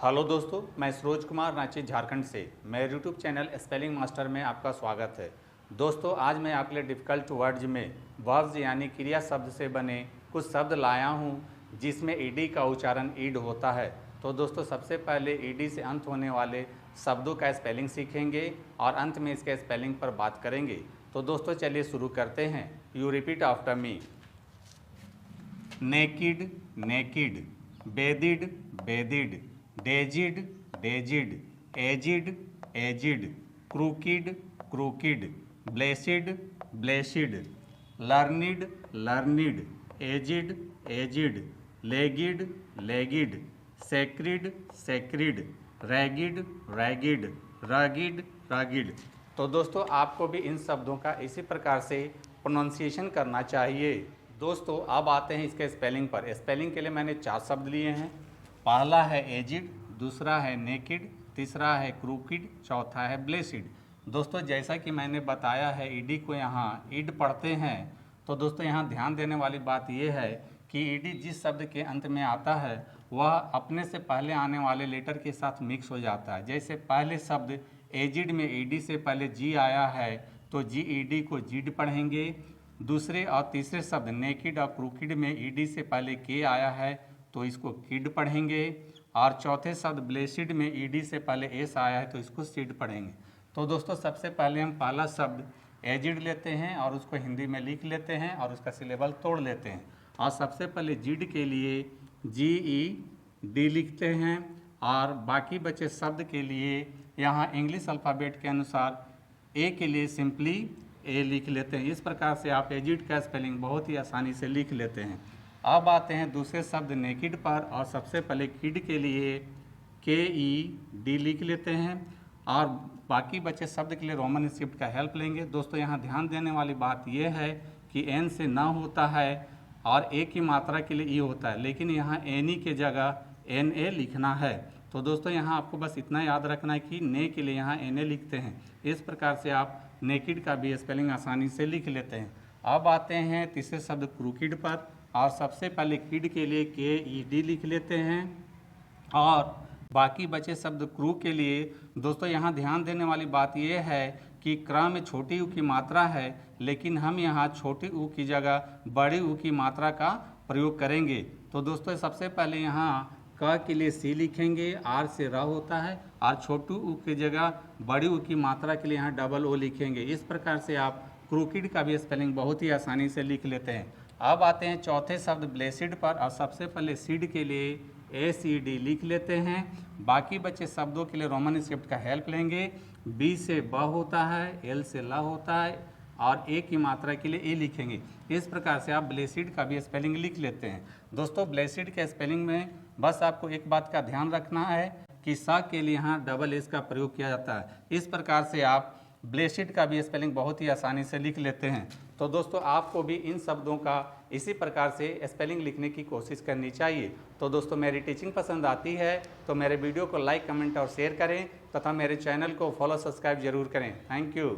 Hello दोस्तों, मैं सरोज कुमार रांची झारखंड से मेरे यूट्यूब चैनल स्पेलिंग मास्टर में आपका स्वागत है। दोस्तों, आज मैं आपके लिए डिफ़िकल्ट वर्ड्स में वर्ब्स यानी क्रिया शब्द से बने कुछ शब्द लाया हूं जिसमें ईडी का उच्चारण ईड होता है। तो दोस्तों, सबसे पहले ईडी से अंत होने वाले शब्दों का स्पेलिंग सीखेंगे और अंत में इसके स्पेलिंग पर बात करेंगे। तो दोस्तों, चलिए शुरू करते हैं। You repeat after me. Naked naked, bedded bedded, dogged dogged, aged aged, crooked crooked, blessed blessed, learned learned, aged aged, legged legged, sacred sacred, ragged ragged, rugged rugged. तो दोस्तों, आपको भी इन शब्दों का इसी प्रकार से प्रोनाउंसिएशन करना चाहिए। दोस्तों, अब आते हैं इसके स्पेलिंग पर। स्पेलिंग के लिए मैंने 4 शब्द लिए हैं। पहला है एजिड, दूसरा है नेकिड, तीसरा है क्रूकिड, चौथा है ब्लेसिड। दोस्तों, जैसा कि मैंने बताया है, ईडी को यहाँ ईड पढ़ते हैं। तो दोस्तों, यहाँ ध्यान देने वाली बात यह है कि ईडी जिस शब्द के अंत में आता है वह अपने से पहले आने वाले लेटर के साथ मिक्स हो जाता है। जैसे पहले शब्द एजिड में ईडी से पहले जी आया है तो जी ईडी को जीड पढ़ेंगे। दूसरे और तीसरे शब्द नेकिड और क्रूकिड में ईडी से पहले के आया है तो इसको किड पढ़ेंगे। और चौथे शब्द ब्लेसिड में ईडी से पहले एस आया है तो इसको सीड पढ़ेंगे। तो दोस्तों, सबसे पहले हम पहला शब्द एजिड लेते हैं और उसको हिंदी में लिख लेते हैं और उसका सिलेबल तोड़ लेते हैं। और सबसे पहले जीड के लिए GED लिखते हैं और बाकी बचे शब्द के लिए यहाँ इंग्लिश अल्फ़ाबेट के अनुसार ए के लिए सिंपली ए लिख लेते हैं। इस प्रकार से आप एजिड का स्पेलिंग बहुत ही आसानी से लिख लेते हैं। अब आते हैं दूसरे शब्द नेकिड पर और सबसे पहले किड के लिए KED लिख लेते हैं और बाकी बचे शब्द के लिए रोमन स्क्रिप्ट का हेल्प लेंगे। दोस्तों, यहाँ ध्यान देने वाली बात यह है कि एन से न होता है और ए की मात्रा के लिए ई होता है, लेकिन यहाँ एनी के जगह NA लिखना है। तो दोस्तों, यहाँ आपको बस इतना याद रखना है कि ने के लिए यहाँ NA लिखते हैं। इस प्रकार से आप नेकिड का भी स्पेलिंग आसानी से लिख लेते हैं। अब आते हैं तीसरे शब्द क्रूकिड पर और सबसे पहले किड के लिए KED लिख लेते हैं और बाकी बचे शब्द क्रू के लिए दोस्तों, यहाँ ध्यान देने वाली बात यह है कि क्र में छोटी ऊ की मात्रा है, लेकिन हम यहाँ छोटी ऊ की जगह बड़ी ऊ की मात्रा का प्रयोग करेंगे। तो दोस्तों, सबसे पहले यहाँ क के लिए सी लिखेंगे, आर से र होता है और छोटू ऊ की जगह बड़ी ऊ की मात्रा के लिए यहाँ डबल ओ लिखेंगे। इस प्रकार से आप क्रूकिड का भी स्पेलिंग बहुत ही आसानी से लिख लेते हैं। अब आते हैं चौथे शब्द ब्लेसिड पर और सबसे पहले सीड के लिए ACD लिख लेते हैं। बाकी बचे शब्दों के लिए रोमन स्क्रिप्ट का हेल्प लेंगे। B से ब होता है, L से ल होता है और ए की मात्रा के लिए ए लिखेंगे। इस प्रकार से आप ब्लेसिड का भी स्पेलिंग लिख लेते हैं। दोस्तों, ब्लेसिड के स्पेलिंग में बस आपको एक बात का ध्यान रखना है कि सा के लिए यहाँ डबल एस का प्रयोग किया जाता है। इस प्रकार से आप ब्लेसिड का भी स्पेलिंग बहुत ही आसानी से लिख लेते हैं। तो दोस्तों, आपको भी इन शब्दों का इसी प्रकार से स्पेलिंग लिखने की कोशिश करनी चाहिए। तो दोस्तों, मेरी टीचिंग पसंद आती है तो मेरे वीडियो को लाइक, कमेंट और शेयर करें तथा मेरे चैनल को फॉलो, सब्सक्राइब जरूर करें। Thank you.